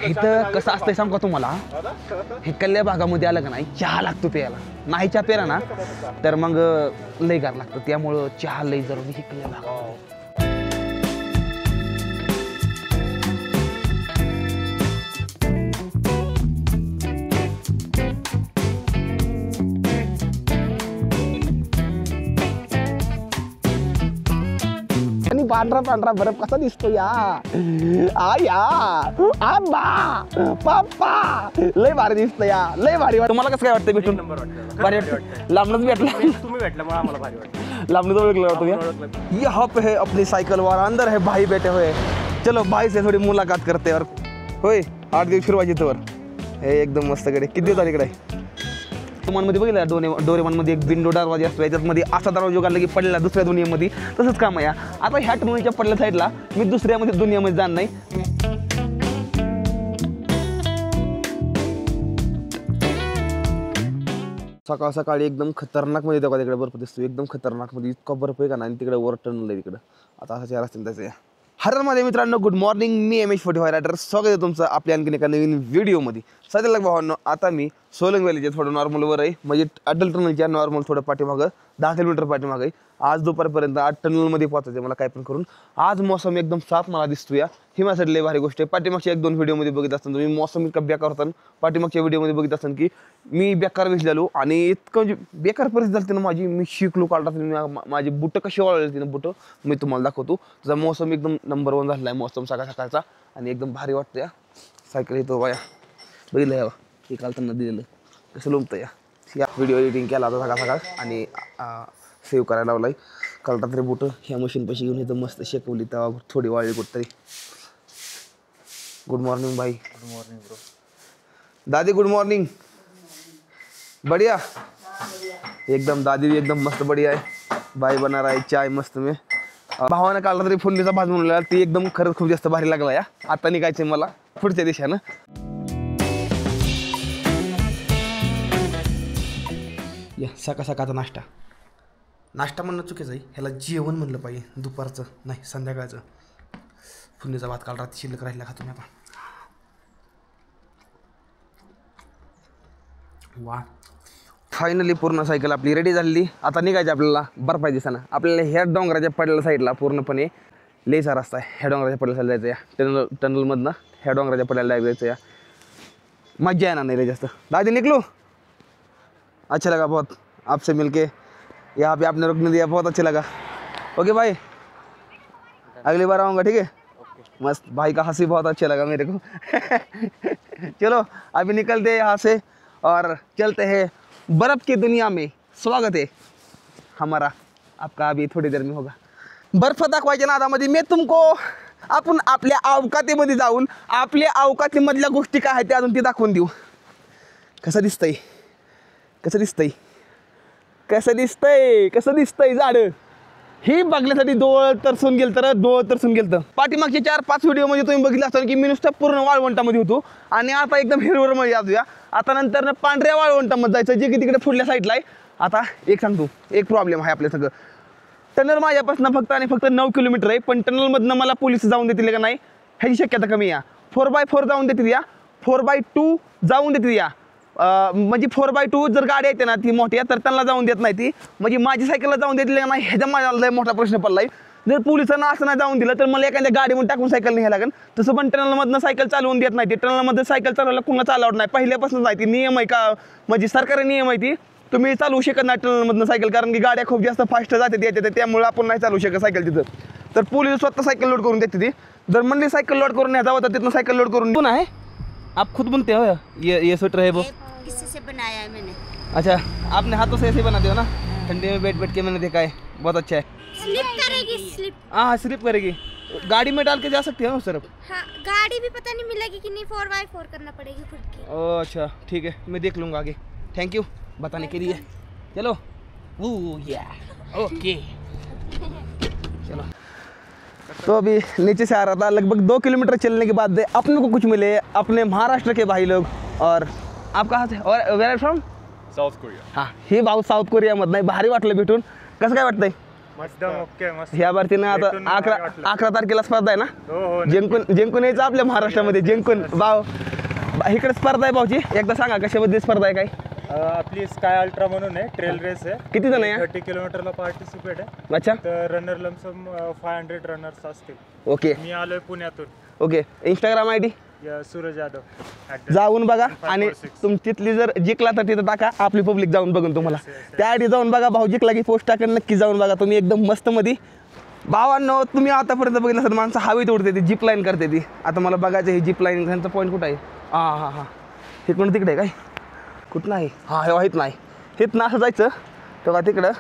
इथं कसं असतंय सांग का तुम्हाला, हे कल्ल्या भागामध्ये आलं का नाही चहा लागतो प्यायला, नाही चहा प्याला ना तर मग लय गार लागतं, त्यामुळं चहा लय जरूरी हे कल्ल्या भागामध्ये. आणि पांढरा पांढरा बर्फ कसा दिसतो या, आया आबा पप्पा, लय भारी दिसतो या, लय भारी वाटतं. तुम्हाला कसं काय वाटतं भेटून? भारी वाटतं. लांबनच भेटला, तुम्ही भेटल्यामुळे आम्हाला भारी वाटतं. लांबनच ओळखलं वाटतं. यहाँ पे है अपनी साइकिल वाला, अंदर है भाई बैठे हुए. चलो भाई से थोड़ी मुलाकात करते और होय 8 दिवस फिरवायची तर हे एकदम मस्त कडे. किती दिवस इकडे मध्ये बघितलं डोरेमॉनमध्ये एक विंडो दरवाजा असतो, याच्यामध्ये असा दरवाजा काढला की पडला दुसऱ्या दुनियेमध्ये, तसंच काम आहे. आता ह्या टर्नच्या पडल्या साईडला मी दुसऱ्यामध्ये दुनियामध्ये जाणार नाही. सकाळ सकाळी एकदम खतरनाक मध्ये तेव्हा तिकडे बर्फ दिसतो, एकदम खतरनाक मध्ये इतका बर्फ आहे का ना, आणि तिकडे वर टर्नल आहे तिकडं. आता असा रस्त्याने त्याचं या हररमध्ये मित्रांनो गुड मॉर्निंग, मी MH45 रायडर, स्वागत आहे तुमचं आपल्या आणखीन एका नवीन व्हिडिओमध्ये. सध्याला भावांनो आता मी सोलंग व्हॅलीच्या थोडं नॉर्मलवर आहे, म्हणजे अटल टनलच्या नॉर्मल थोडं पाठीमागं 10 किलोमीटर पाठीमागं आहे. आज दुपारपर्यंत 8 टनलमध्ये पोहोचायचं मला काय पण करून. आज मौसम एकदम साफ मला दिसतो या, हिमासाठी लय भारी गोष्ट आहे. पाठीमागच्या 1-2 व्हिडिओमध्ये बघित असताना तुम्ही मौसम इतका बेकार होता, पाठीमागच्या व्हिडिओमध्ये बघित असताना की मी बेकार भिजलेलो आणि इतकं म्हणजे बेकार परिस्थिती झाली ना माझी. मी शिकलो काढता माझी बुटं कशी वळली तिनं बुटं मी तुम्हाला दाखवतो. तुझा मौसम एकदम नंबर 1 झालेला आहे मौसम सकाळ सकाळचा, आणि एकदम भारी वाटतं या. सायकल येतो बाया बघितलं यावं हे काल त्यांना दिलेलं कसं लोमतं या व्हिडिओ एडिटिंग केला होता सकाळ सकाळ आणि सेव्ह करायला लावला आहे. काल रात्री बुटं ह्या मशीन पैसे घेऊन इथं मस्त शेकवली तेव्हा थोडी वाळली कुठतरी. गुड मॉर्निंग भाई. Good morning bro. दादी गुड मॉर्निंग. बढ़िया एकदम, दादी एकदम मस्त बढ़िया आहे. भाई बना रहा है चाय मस्त में. भावानं काल रात्री फोडणीचा भात म्हणलेला ती एकदम खरंच खूप जास्त भारी लागला या. आता निघायचं मला पुढच्या दिशेनं. या सकाळ सकाळचा नाश्ता म्हणणं चुकीचं आहे, ह्याला जेवण म्हणलं पाहिजे. दुपारचं नाही संध्याकाळचं. फोडणीचा भात काल रात्री शिल्लक राहिला खातो मी आता. वा फायनली पूर्ण सायकल आपली रेडी झालेली. आता निघायची आपल्याला बर्फाच्या दिवसानं. आपल्याला ह्या डोंगराच्या पडलेल्या साईडला पूर्णपणे लेचा रस्ता आहे. ह्या डोंगराच्या पडलेल्या साईडला जायचं या टनलमधनं ह्या डोंगराच्या पडलेल्या जायचं या. मजा येणार नाही रे जास्त. दादी निकलो, अच्छा लगा बहुत आपसे मिलके, यहाँ पे आपने रुकने दिया, बहुत अच्छा लगा. ओके भाई अगली बार आऊँगा ठीक है. मस्त भाई का हंसी बहुत अच्छा लगा मेरे को. चलो अभी निकलते यहाँ से और चलते हैं बर्फ़ की दुनिया में. स्वागत है हमारा आपका अभी थोड़ी देर में होगा. बर्फ दाखवायच्या नादामध्ये मी तुमको आपण आपल्या अवकातीमध्ये जाऊन आपल्या अवकातीमधल्या गोष्टी काय आहेत ते अजून ते दाखवून देऊ. कसं दिसतंय कसं दिसतंय कसं दिसतंय कसं दिसतंय झाडं ही बघण्यासाठी डोळ तरसून गेलं. पाठीमागचे 4-5 व्हिडिओमध्ये तुम्ही बघितलं असताना की मी नुसतं पूर्ण वाळवंटामध्ये होतो आणि आता एकदम हिरवरमध्ये जाऊया. आता नंतर पांढऱ्या वाळवंटामध्ये जायचं जे की तिकडे पुढल्या साईडला आहे. आता एक सांगतो, एक प्रॉब्लेम आहे आपल्या सगळं. टनल माझ्यापासून फक्त आणि फक्त 9 किलोमीटर आहे, पण टनलमधनं मला पोलीस जाऊन देतील का नाही ह्याची शक्यता कमी या. 4x4 जाऊन देतील या, 4x2 जाऊन देतील या. म्हणजे 4x2 जर गाडी येते ना ती मोठी तर त्यांना जाऊन देत नाही ती, म्हणजे माझी सायकलला जाऊन देतील का नाही ह्याचा माझा लय मोठा प्रश्न पडला आहे. जर पोलिसांना असं नाही जाऊन दिलं तर मला एखाद्या गाडीमध्ये टाकून सायकल न्यायला लागेल. तसं पण टनलमधनं सायकल चालवून देत नाही. ते टनलमध्ये सायकल चालवायला कुणाला चालवत नाही, पहिल्यापासून नाही. ती नियम आहे का म्हणजे सरकारी नियम आहे ती, तुम्ही चालवू शकत नाही टनलमधनं सायकल, कारण की गाड्या खूप जास्त फास्ट जाते येते, त्यामुळे आपण नाही चालवू शकत सायकल तिथं. तर पोलीस स्वतः सायकल लोड करून देते ती. जर म्हणली सायकल लोड करून न्यायचा होता तिथनं सायकल लोड करून कोण आहे. आप खुद बनते हो ये स्वेटर है वो किसी से बनाया है मैंने. अच्छा आपने हाथों से ऐसे बनाते हो ना. ठंडी में बैठ के मैंने देखा है, बहुत अच्छा है. स्लिप करेगी स्लिप. हाँ स्लिप करेगी. गाड़ी में डाल के जा सकते हो सिर्फ. हाँ गाड़ी भी पता नहीं मिलेगी कि नहीं, 4x4 करना पड़ेगी खुद की. ओह अच्छा ठीक है, मैं देख लूँगा आगे. थैंक यू बताने के लिए. चलो ओके चलो. तो अभी नीचे से आ रहा था, लगभग 2 किलोमीटर चलने के बाद अपने को कुछ मिले अपने महाराष्ट्र के भाई लोग. और आप कहाँ से और where are from? South Korea. हां हे भाऊ साऊथ कोरियामधनं आहे. भारी वाटलं भेटून. कसं काय वाटतंय? एकदम ओके मस्त. ह्या भारतीनं आता भेटून भारी 11 वाटलं. 11 तारखेला स्पर्धा आहे ना. हो हो जिंकून यायचं आपल्या महाराष्ट्रामध्ये जिंकून भाऊ. इकडे स्पर्धा आहे भाऊची, एकदा सांगा कशाबद्दल स्पर्धा आहे काय. आपली स्काय अल्ट्रा म्हणून आहे, ट्रेल रेस आहे. किती जण आहे? 30 किलोमीटरला पार्टिसिपेट आहे. अच्छा तर रनर लमसम 500 रनर्स असतील. ओके मी आलोय पुण्यातून. Okay. Instagram ID Suraj Yadav जाऊन बघा आणि 546. तुम तिथली जर जिंकला तर तिथं टाका, आपली पब्लिक जाऊन बघून तुम्हाला त्या आधी जाऊन बघा. भाऊ जिंकला की पोस्ट टाकेल, नक्की जाऊन बघा तुम्ही, एकदम मस्त मध्ये. भावांनो तुम्ही आतापर्यंत बघितलं असेल माणसं हवेत उडते ती, जीप लाईन करते ती. आता मला बघायचं ही जीप लाईन ह्यांचा पॉईंट कुठं आहे. हां हे कोण तिकडे आहे काय, कुठं नाही. हे वाहीत नाही, हिथनं असं जायचं तेव्हा तिकडं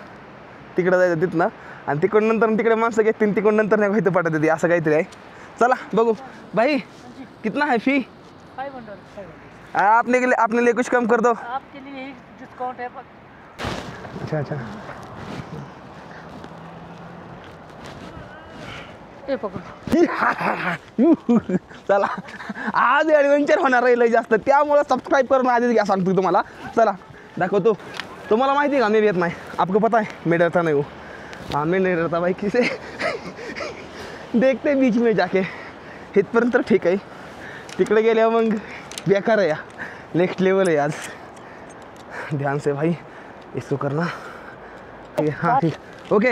जायचं तिथनं, आणि तिकडून नंतर तिकडे माणसं घेतील, तिकडून नंतर नाही व्हायचं पाठवते ती, असं काहीतरी आहे. चला बघू. भाई कितना है फी. 500 आपने लिए कुछ कम कर दो. आपके लिए ही डिस्काउंट है. अच्छा ए पकड. चला आज ॲडव्हेंचर होणार आहे लय जास्त, त्यामुळं सबस्क्राईब करून आधीच घ्या सांगतो तुम्हाला. चला दाखवतो. तुम्हाला माहिती आहे का मी येत नाही, आपको पता है मैं डरता नहीं हूँ. हाँ मैं नहीं डरता भाई किसे. देखते बीच में जाके. इथपर्यंत तर ठीक आहे, तिकडे गेल्या मग बेकार आहे. या नेक्स्ट लेवल आहे आज. ध्यान से भाई इसको करना. हाँ ठीक ओके.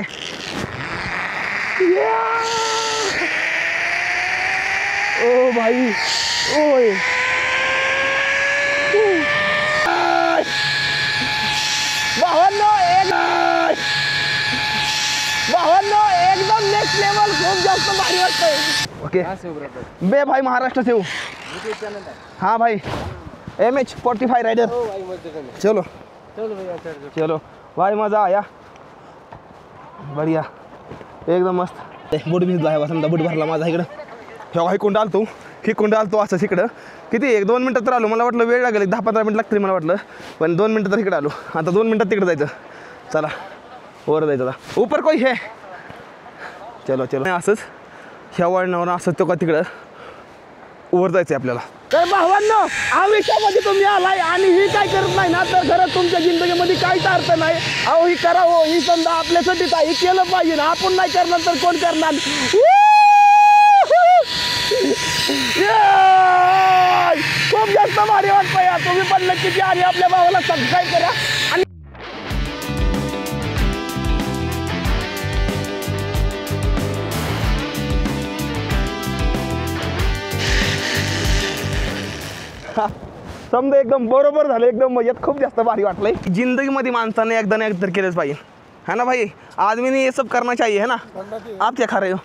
ओ भाई ओए भावांनो एकदम नेक्स्ट लेवल, खूप जास्त भारी वाटतंय. ओके बे भाई महाराष्ट्र से हूँ. हाँ भाई MH45 राइडर. चलो चलो भाई मज़ा आया, बढ़िया एकदम मस्त. बूट भिजला आहे समजा, बूट भरला माझा इकडं. हे कोंड आलतो असंच इकडं. किती 1-2 मिनटं तर आलो, मला वाटलं वेळ लागेल 10-15 मिनिट लागतील मला वाटलं, पण 2 मिनटं तर इकडं आलो. आता 2 मिनटात तिकडं जायचं. चला वर जायचं आता. ऊपर कोई है. चलो असंच ह्या वळणावर असंच तो का तिकडं वर जायचं आहे आपल्याला. तर भावांनो आयुष्यामध्ये तुम्ही आलाय आणि ही काय करत नाही ना, तर खरं तुमच्या जिंदगीमध्ये काहीच अर्थ नाही. अहो ही करा हो, ही समजा आपल्यासाठीच आहे, केलं पाहिजे ना. आपण नाही करणार तर कोण करणार. खूप जास्त भारी वाटतंय. तुम्ही पण नक्की आणि आपल्या भावाला सबस्क्राईब करा. आणि समजा एकदम बरोबर झालं, एकदम मजेत, खूप जास्त भारी वाटलंय. जिंदगीमध्ये माणसाने एकदा ना एकदा केलंच पाहिजे, है ना भाई. आदमी ने ये सब करना चाहिए, है ना. आप क्या खा रहे हो.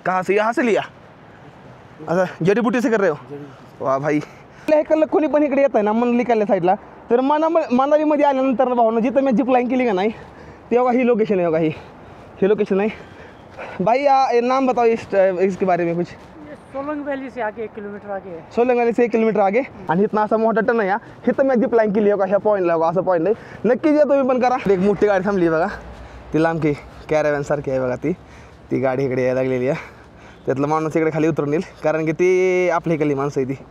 कहाँ से, यहाँ से लिया. अच्छा जड़ी बूटी से कर रहे हो. वाह भाई. हे कोणी पण इकडे येत आहे ना मनलिकाल्या साईडला, तर मनालीमध्ये आल्यानंतर ना भाऊ जिथं मी जीप लाईन केली का नाही, तेव्हा ही लोकेशन आहे. बघा ही लोकेशन आहे भाई. नाम बताओ इसके बारे में कुछ. सोलंग वैली से आगे 1 किलोमीटर आगे है. सोलंग वॅली से 1 किलोमीटर आगे. आणि इथनं असा मोठा टन आहे. इथं मी जीप लाईन केली आहे का ह्या पॉईंटला, असं पॉईंट आहे. नक्कीच या तुम्ही पण करा. एक मोठी गाडी थांबली बघा, ती लांब की कॅरेव्हॅन सारखी आहे बघा. ती गाडी इकडे यायला लागलेली आहे. त्यातलं माणूस इकडे खाली उतरून येईल, कारण की ती आपली इकडली माणसं आहे. ती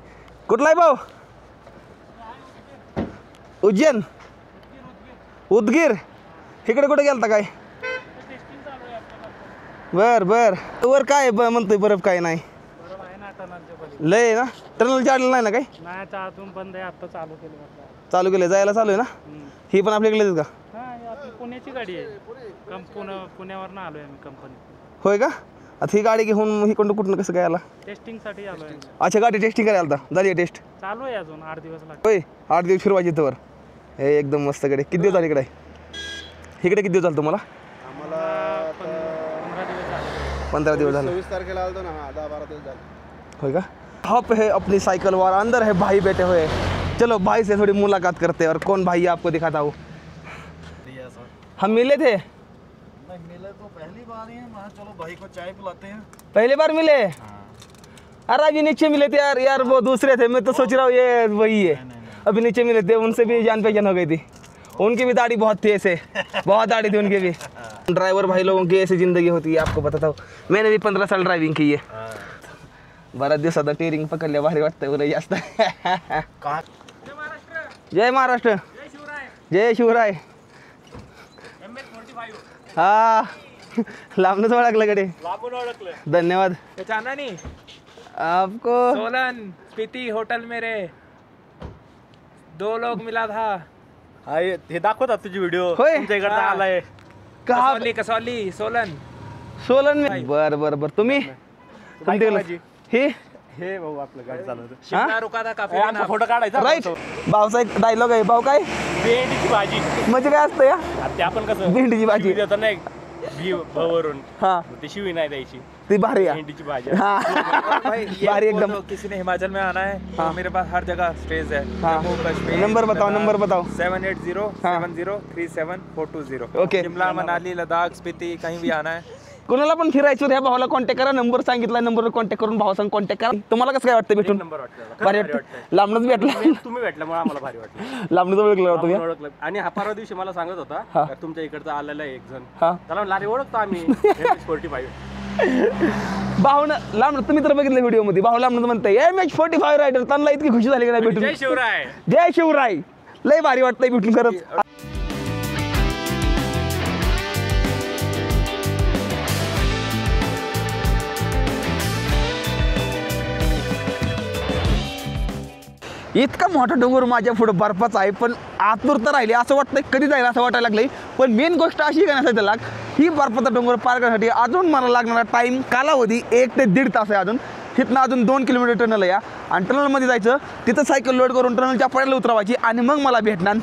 कुठला आहे भाऊ. उज्जैन उदगीर. इकडे कुठे गेलता काय. बर वर काय म्हणतोय बरफ काय नाही लय ना. टनलच्या आडलं नाही ना काही. नाही अजून बंद आहे, आता चालू केलं जायला चालू आहे ना. ही पण आपल्याकडे का. आपली पुण्याची गाडी आहे. पुण्यावरनं आलोय आम्ही कंपनी. होय का. आता ही गाडी घेऊन ही कुठून कसं काय आला. टेस्टिंगसाठी आलोय. अच्छा गाडी टेस्टिंग करायला आता झाली टेस्ट. चालू आहे अजून 8 दिवस लागतात. होय 8 दिवस फिरवायची तर. हे एकदम मस्त गाडी. किती दिवस झाले इकडे. इकडे किती दिवस झालं तुम्हाला. 15 दिवस झाले. 24 तारखेला आलतो ना. 10-12 दिवस झाले. होगा. यहाँ पे है अपनी साइकिल वाला, अंदर है भाई बैठे हुए. चलो भाई से थोड़ी मुलाकात करते हैं. और कौन भाई आपको दिखाता हूँ. हम मिले थे. नहीं मिले तो पहली बार ही है. मैं चलो भाई को चाय पिलाते हैं. पहली बार मिले. अरे अभी नीचे मिले थे यार वो दूसरे थे. मैं तो सोच रहा हूँ ये वही है. अभी नीचे मिले थे, उनसे भी जान पहचान हो गई थी. उनकी भी दाढ़ी बहुत थी ऐसे, बहुत दाढ़ी थी उनकी भी. ड्राइवर भाई लोगों की ऐसी ज़िंदगी होती है, आपको बताता हूँ. मैंने भी 15 साल ड्राइविंग की है. बऱ्याच दिवसात टेरिंग पकडल्या भारी वाटतंय बरं जास्त. जय महाराष्ट्र. जय शिवराय. हा लांबनच ओळखलं कडे लांबून ओळखलं धन्यवाद जाना नहीं आपको सोलन स्पीति होटल मेरे 2 लोग मिला था हे दाखवतात तुझी व्हिडिओ होय. तुमच्या इकडचा आलाय का कसौली सोलन सोलन में बर बर बर तुम्ही माझी. हे हे भाऊ आपलं गाडी चालवतं शिमला रुका था काफी आमचा फोटो काढायचा राईट भाऊचा एक डायलॉग आहे भाऊ काय भेंडीची भाजी म्हणजे काय असतं या आता ते आपण कसं भेंडीची भाजी. शिवी देतो ना एक वरून हा ती शिवी नाही द्यायची ती भारी आहे भेंडीची भाजी हा भारी एकदम किसी ने हिमाचल में आना है हाँ। तो मेरे पास हर जगह स्टेज है हाँ। जम्मू कश्मीर नंबर बताओ, नंबर बताओ। 7807037420 ओके। शिमला मनाली लद्दाख स्पीति कहीं भी आना है कोणाला पण फिरायचं त्या भावाला कॉन्टॅक्ट करा नंबर सांगितला नंबरवर कॉन्टॅक्ट करून भावासंग कॉन्टॅक्ट करा तुम्हाला कसं काय वाटतं भेटून नंबर वाटतं भारी वाटतं लांबनच भेटला तुम्ही भेटल्यामुळे आम्हाला भारी वाटलं लांबनच ओळखलं तुम्ही आपण ओळखलं आणि हा परवा दिवशी मला सांगत हा. होता तर तुमच्या इकडचा आलेला आहे एक जण हा त्याला लारी ओळखतो आम्ही 45 भावना लांब तुम्ही तर बघितलं व्हिडिओ मध्ये भाऊ लांब म्हणताय MH45 रायडर त्यांना इतकी खुशी झाली की नाही भेटून जय शिवराय जय शिवराय लय भारी वाटतंय भेटून खरंच इतका मोठा डोंगर माझ्या पुढे बर्फाचा आहे पण आतुरता राहिली असं वाटतंय कधी जाईल असं वाटायला लागलंय पण मेन गोष्ट अशी का नसायचं लाग ही बर्फाचा डोंगर पार करण्यासाठी अजून मला लागणारा टाईम कालावधी 1 ते 1.5 तास आहे अजून तिथनं अजून 2 किलोमीटर टनल आहे आणि टनलमध्ये जायचं तिथं सायकल लोड करून टनलच्या पड्याला उतरवायची आणि मग मला भेटणार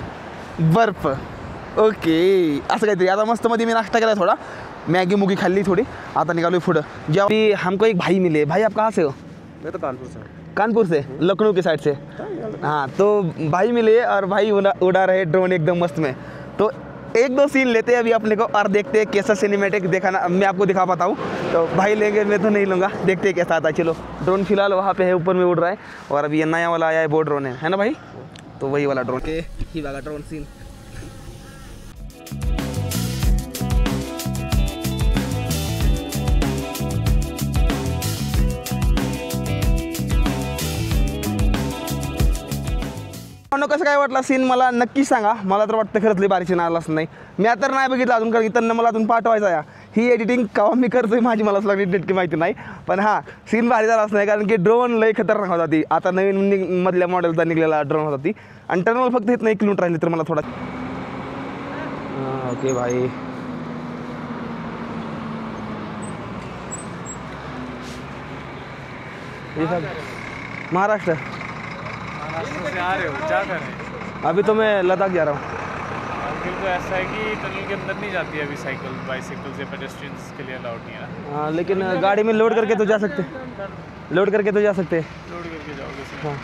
बर्फ ओके असं काहीतरी आता मस्त मध्ये मी नाश्ता केला थोडा मॅगी मुगी खाल्ली थोड़ी आता निकालो पुढं जेव्हा हमको एक भाई मिले भाई आप कहाँ से हो मैं तो कानपुर से कानपुर से लखनऊ के साइड से हाँ तो भाई मिले और भाई उड़ा रहे ड्रोन एकदम मस्त में तो 1-2 सीन लेते हैं अभी अपने को और देखते हैं कैसा सिनेमेटिक दिखाना मैं आपको दिखा पाता हूँ तो भाई लेंगे मैं तो नहीं लूँगा देखते हैं कैसा आता है चलो ड्रोन फिलहाल वहाँ पे है ऊपर में उड़ रहा है और अभी ये नया वाला आया है वो ड्रोन है ना भाई तो वही वाला ड्रोन के ही वाला ड्रोन सीन कसं काय वाटला सीन मला नक्की सांगा मला तर वाटतं खरंच लई भारी सीन आला असं नाही मी आता नाही बघितलं अजून कारण की त्यांना मला अजून पाठवायचं आहे ही एडिटिंग केव्हा मी करतोय माझी मला लागली नेटकी माहिती नाही पण हां सीन भारी झाला असं नाही कारण की ड्रोन लई खतरनाक होता ती आता नवीन मधल्या मॉडेलचा निघलेला ड्रोन होता ती आणि टनल फक्त इथं 1 किलोमीटर राहिली तर मला थोडा ओके भाई महाराष्ट्र से आ रहे हो क्या कर रहे हैं अभी तो मैं लद्दाख जा रहा हूँ अंकल को ऐसा है कि टनल के अंदर नहीं जाती है अभी साइकिल बाइसिकल से पेडेस्ट्रियंस के लिए अलाउड नहीं है ना हाँ लेकिन गाड़ी में लोड करके तो जा सकते लोड करके तो जा सकते लोड करके जाओगे सर हां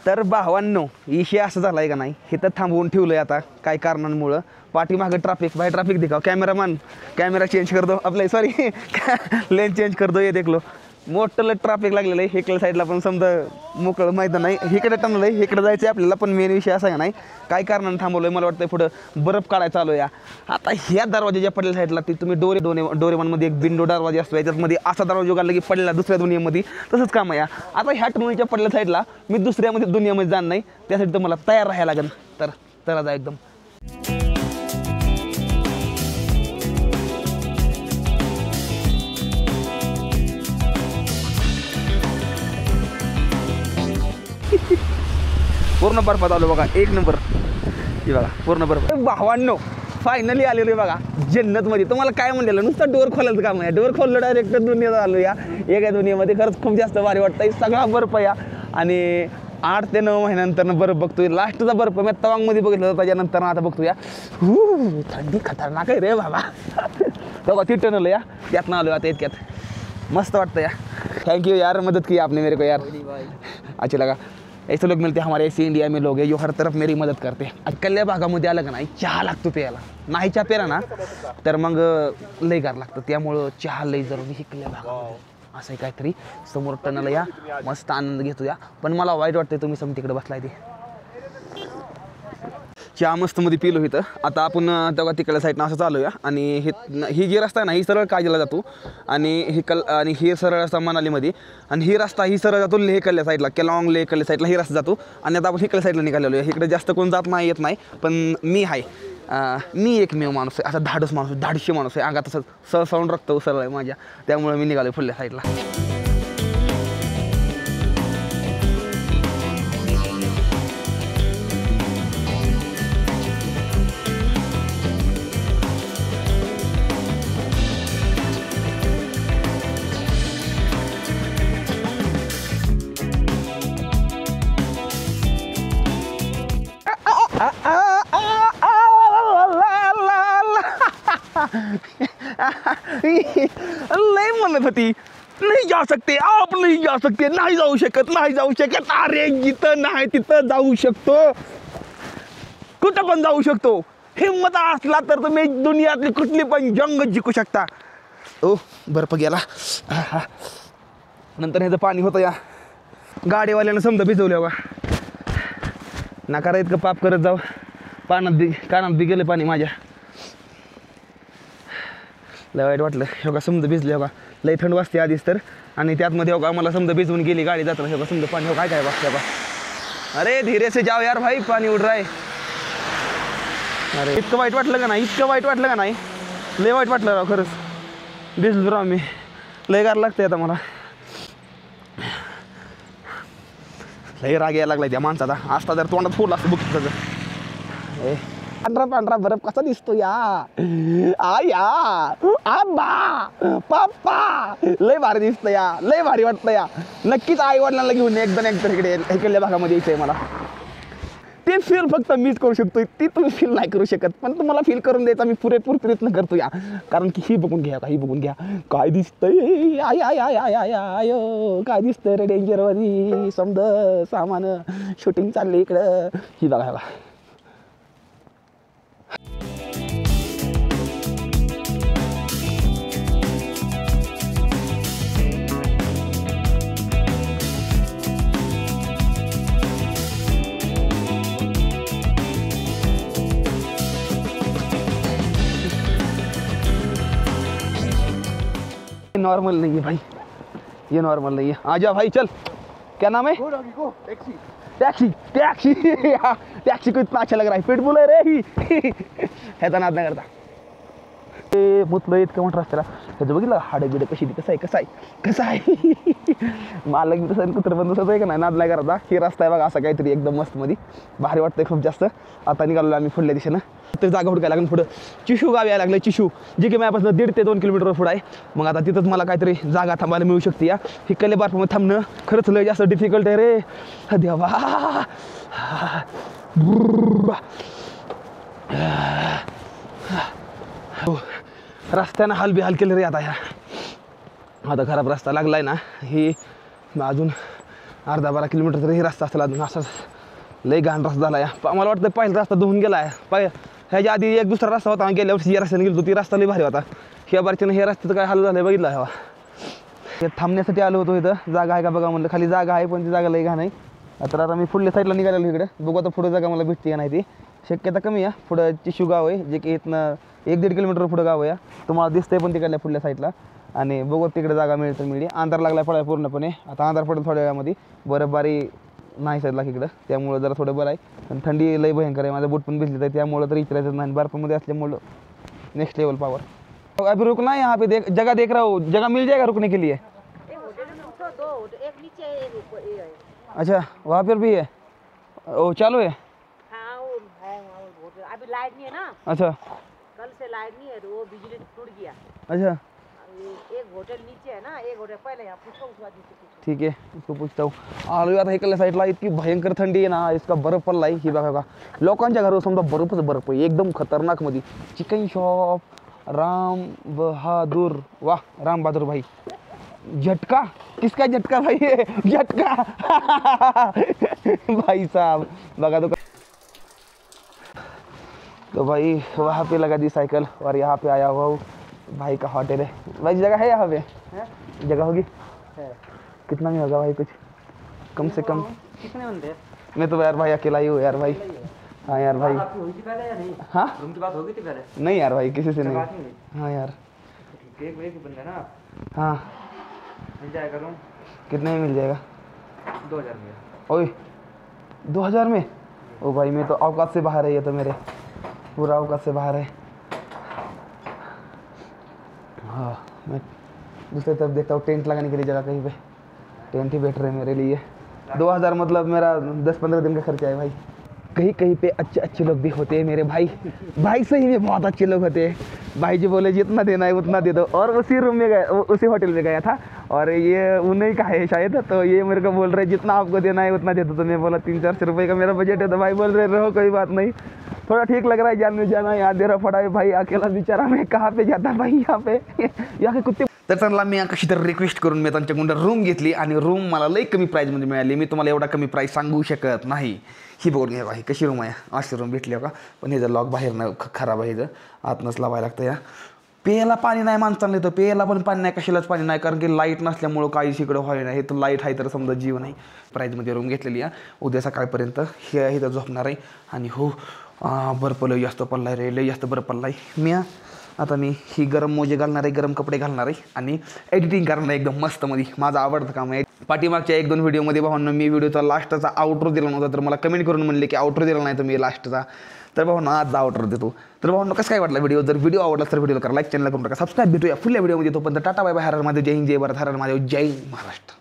तर भावांनो इशे असं झालाय का नाही हे तर थांबवून ठेवलंय आता काय कारणांमुळं पाठीमागं ट्रॅफिक भाई ट्रॅफिक दिखाओ कॅमेरामॅन कॅमेरा चेंज कर दो आपलं सॉरी लेन चेंज कर दो ये देख लो मोठं ट्रॅफिक लागलेलं आहे इकडल्या साईडला पण समजा मोकळं मैदान नाही इकडे टनल आहे इकडे जायचं आहे आपल्याला पण मेन विषय असा आहे नाही काय कारणानं थांबवलं आहे मला वाटतं पुढं बर्फ काढायला चालू आहे आता ह्या दरवाजाच्या पडल्या साईडला ती तुम्ही डोरेमॉनमध्ये एक विंडो दरवाजा असतो याच्यामध्ये असा दरवाजा उघडला की पडला दुसऱ्या दुनियेमध्ये तसंच काम आहे आता ह्या टनलच्या पडल्या साईडला मी दुसऱ्यामध्ये दुनियामध्ये जाणार नाही त्यासाठी तर मला तयार राहायला लागेल तर चला जा एकदम पूर्ण बर्फात आलो बघा 1 नंबर हे बघा पूर्ण बर्फ भावांनो फायनली आलेलो आहे बघा जन्नतमध्ये तुम्हाला काय म्हणलेलं नुसतं डोर खोलायचं काम आहे डोर खोललं डायरेक्ट दुनियात आलो या एका दुनियेमध्ये खरंच खूप जास्त भारी वाटतं सगळा बर्फ या आणि 8 ते 9 महिन्यानंतर बर्फ बघतोय लास्टचा बर्फ मी तवांगमध्ये बघितलं होतं त्याच्यानंतर आता बघतो या थंडी खतरनाक आहे रे बाबा तेव्हा ती टनल या त्यातनं आलो आता इतक्यात मस्त वाटतं या थैंक यू यार मदद की आपने मेरे को यार अच्छा लगा ऐसे लोग मिलते हैं हमारे ऐसे इंडिया में लोग हैं जो हर तरफ मेरी मदद करते हैं अकल्या भागामध्ये आलं का नाही चहा लागतो प्यायला नाही चहा प्याला ना तर मग लई गार लागतं त्यामुळं चहा लई जरुरी इकल्या भागामध्ये असं काहीतरी समोर टनल या मस्त आनंद घेतो या पण मला वाईट वाटतंय तुम्ही सम तिकडे बसलाय ते चहा मस्त मध्ये पिलो इथं आता आपण तेव्हा तिकडल्या साईडनं असं चालू या आणि ही जी रस्ता आहे ना ही सरळ काजीला जातो आणि ही सरळ रस्ता मनालीमध्ये आणि ही रस्ता ही सरळ जातो लेहकल्ल्या साईडला केलॉंग लेहकल्ल्या साईडला ही रस्ता जातो आणि आता आपण हिकडल्या साईडला निघालेलो आहे इकडे जास्त कोण जात नाही येत नाही पण मी आहे मी एकमेव माणूस आहे, असा धाडस माणूस, धाडशी माणूस आहे, अंगात तसं सहसावून रक्त उसळलं आहे माझ्या, त्यामुळे मी निघालो पुढल्या साईडला. लय म्हणत होती नाही जा सकते, आप नाही जा सकते, नाही जाऊ शकत, नाही जाऊ शकत. अरे जिथं नाही तिथं जाऊ शकतो, कुठं पण जाऊ शकतो. हिम्मत असला तर तुम्ही दुनियातली कुठली पण जंग जिंकू शकता. ओ बर्फ गेला. नंतर ह्याचं पाणी होतं या गाडीवाल्यानं समजा भिजवलं बघा. नका रे इतकं पाप करत जाऊ. कानात बी गेलं पाणी माझ्या. लय वाईट वाटलं. हे बघा समजा भिजले बघा. लय थंड वाजते आधीच तर, आणि त्यातमध्ये हो का मला समजा भिजवून गेली गाडी जाताना. हे बघा समजा पाणी हो काय काय बघते बा. अरे धीरे से जाओ यार भाई, पाणी उड रहा है. अरे इतकं वाईट वाटलं का नाही, इतकं वाईट वाटलं का नाही, लय वाईट वाटलं राव खरंच. भिजलो राव मी, लय गार लागतंय आता मला. लय राग यायला लागलाय त्या माणसाचा. आस्ता जर तोंडात फोडला असतं बुक त्याचं. पांढरा पांढरा बर्फ कसा दिसतो या, आया आबा पप्पा, लय भारी दिसतं या, लय भारी वाटतं या. नक्कीच आई वडिलांना घेऊन एकदा इकडल्या भागामध्ये यायचंय मला. ते फील फक्त मीच करू शकतोय, ती तुम्ही फील नाही करू शकत, पण तुम्हाला फील करून द्यायचा मी पुरेपूर प्रयत्न करतो या. कारण की ही बघून घ्या, ही बघून घ्या काय दिसतंय. I I I I I I काय दिसतंय रे डेंजरवाली. समज सामान शूटिंग चालली इकडं. ही बघा बघा. नॉर्मल नहीं है भाई, ये नॉर्मल नहीं है. आजा भाई चल. क्या नाम है? टैक्सी. टैक्सी टैक्सी टैक्सी को इतना अच्छा लग रहा है. पिटबुल है रे ही. ह्याचा नाद नाही करता. ते मुतलं इतकं मोठं रस्त्याला. ह्याचं बघितलं हाडे बिडे कशी कसं आहे. मला की तसं कुत्र पण तसंच आहे का नाही, नाद नाही करता. हे रस्ता आहे बघा असा काहीतरी एकदम मस्त मध्ये, भारी वाटतंय खूप जास्त. आता निघालो आम्ही पुढल्या दिशेनं. तर जागा हुडकायला लागून पुढं चिशू गाव यायला लागलं. चिशू जे की माझ्यापासून 1.5 ते 2 किलोमीटर पुढं आहे. मग आता तिथंच मला काहीतरी जागा थांबायला मिळू शकते या. हिकल्ले बर्फामध्ये थांबणं खरंच लय जास्त डिफिकल्ट आहे रे देवा. रस्त्यानं हाल बेहाल केलं रे आता ह्या. आता खराब रस्ता लागलाय ना, ही अजून 10-12 किलोमीटर तरी ही रस्ता असला अजून. असाच लय घाण रस्ता झाला या. मला वाटतं पहिला रस्ता धुवून गेला आहे. ह्याच्या आधी एक दुसरा रस्ता होता, गेल्या वर्षी या रस्त्याने गेलो. ती रस्ता लय भारी होता. ह्या बारच्यानं हे रस्त्याचं काय हाल झालं बघितलं हवा. हे थांबण्यासाठी आलो होतो. इथं जागा आहे का बघा म्हणलं. खाली जागा आहे पण ती जागा लय घाण आहे. तर आता मी पुढल्या साईडला निघालेलो इकडे. बघू आता पुढे जागा मला भेटते का नाही ती. शक्यता कमी आहे. पुढं चिशू गाव आहे जे की इथनं 1-1.5 किलोमीटर पुढं गाव आहे. तुम्हाला दिसतंय पण तिकडल्या पुढल्या साईडला. आणि बघू तिकडे जागा मिळेल. अंधार लागला पडायला पूर्णपणे. आता अंधार पडेल थोड्या वेळामध्ये. बरं बारी नाही साईडला इकडं, त्यामुळं जरा थोडं बरं आहे. पण थंडी लय भयंकर आहे. माझं बूट पण भिजले आहे, त्यामुळं तर इचरायचं नाही. बर्फामध्ये असल्यामुळं नेक्स्ट लेवल पावर. अभी रुकना है यहाँ पे, जगह देख रहा हूँ. जगह मिल जाएगा रुकने के लिए? अच्छा वहाँ पर भी है. वो चालू है? हाँ वो है वहाँ होटल. अभी लाइट नहीं है ना. अच्छा कल से लाइट नहीं है तो वो बिजली टूट गया. अच्छा एक होटल नीचे है ना, एक होटल पहले यहाँ पूछो उसके बाद नीचे पूछो. ठीक आहे, उसको पूछता हूँ. आलो आता इकडल्या साईडला. इतकी भयंकर थंडी आहे ना, इसका बर्फ पडला आहे. ही बघा का लोकांच्या घरावर समजा बर्फच बर्फ आहे एकदम खतरनाक मध्ये. Chicken shop Ram Bahadur. वाह राम बहादुर भाई. झटका किसका झटका भाई? झटका भाई साहब बघा तो भाई वहाँ पे लगा दी साइकिल और यहाँ पे आया हुआ हूँ. भाई का होटल है. भाई जगह है यहाँ पे? जगह होगी है. कितना में होगा भाई? कुछ कम से कम कितने बंदे? मैं तो यार भाई अकेला ही हूँ यार भाई. हाँ यार भाई. हुई थी पहले या नहीं? हाँ रूम की बात होगी थी पहले? नहीं यार भाई किसी से बात नहीं. नहीं हुई. हाँ यार. एक बंदा ना हाँ मिल जाएगा रूम. कितने में मिल जाएगा? 2000 में. ओए 2000 में? ओ भाई मैं तो औकात से बाहर है ये तो मेरे. पूरा औकात से बाहर है। हाँ, मैं दूसरी तरफ देखता हूँ टेंट लगाने के लिए जगह कहीं पे। टेंट ही बेटर है मेरे लिए। 2000 मतलब मेरा 10-15 दिन का खर्चा है भाई। कहीं कहीं पे अच्छे अच्छे लोग भी होते हैं मेरे भाई। भाई सही में बहुत अच्छे लोग होते हैं। भाई जो बोले जितना देना है उतना दे दो। और उसी रूम में गया, उसी होटल में गया था और ये उन्हीं का है शायद, तो ये मेरे को बोल रहे जितना आपको देना है उतना दे दो। तो मैं बोला 300-400 रुपये का मेरा बजट है। तो भाई बोल रहे रहो कोई बात नहीं, थोड़ा ठीक लग रहा है जाने जाना, याद दे रहा पड़ा है भाई, अकेला बेचारा मैं कहाँ पे जाता भाई यहाँ पे यहाँ के कुत्ते। तर त्यांना मी कशी तर रिक्वेस्ट करून मी त्यांच्याकडून रूम घेतली आणि रूम मला लई कमी प्राईजमध्ये मिळाली. मी तुम्हाला एवढा कमी प्राईस सांगू शकत नाही. ही बघून घ्या भाई कशी रूम आहे. अशी रूम भेटली का, पण हे जर लॉक बाहेर नाही खराब आहे, आतनंच लावायला लागतं. या पेयाला पाणी नाही माणसांना, तर पेयाला पण पाणी नाही, कशालाच पाणी नाही, कारण की लाईट नसल्यामुळं काहीच इकडं व्हायला नाही. तर लाईट आहे तर समजा जीव नाही. प्राईजमध्ये रूम घेतलेली आहे. उद्या सकाळपर्यंत हे इथं झोपणार आहे. आणि हो बर्फ लई जास्त पडला रे, लई जास्त बर्फ पडला आहे. मी आता मी ही गरम मोजे घालणार आहे, गरम कपडे घालणार आहे आणि एडिटिंग करणार आहे एकदम मस्तमध्ये. माझं आवडतं काम आहे. पाठीमागच्या 1-2 व्हिडिओमध्ये भावांना मी व्हिडिओचा लास्टचा आउट्रो दिला नव्हता, तर मला कमेंट करून म्हणले की आउट्रो दिला नाही तर मी लास्टचा. तर भावांना आज आउट्रो देतो. तर भावांना कसं काय वाटला व्हिडिओ? जर व्हिडिओ आवडला तर व्हिडिओला करा लाईक, चॅनल करून टाका सबस्क्राईब. भेटूया पुढल्या व्हिडिओमध्ये. तोपर्यंत टाटा बाय बाय. हर महादेव, जय हिंद, जय भारत. हर महादेव, जय महाराष्ट्र.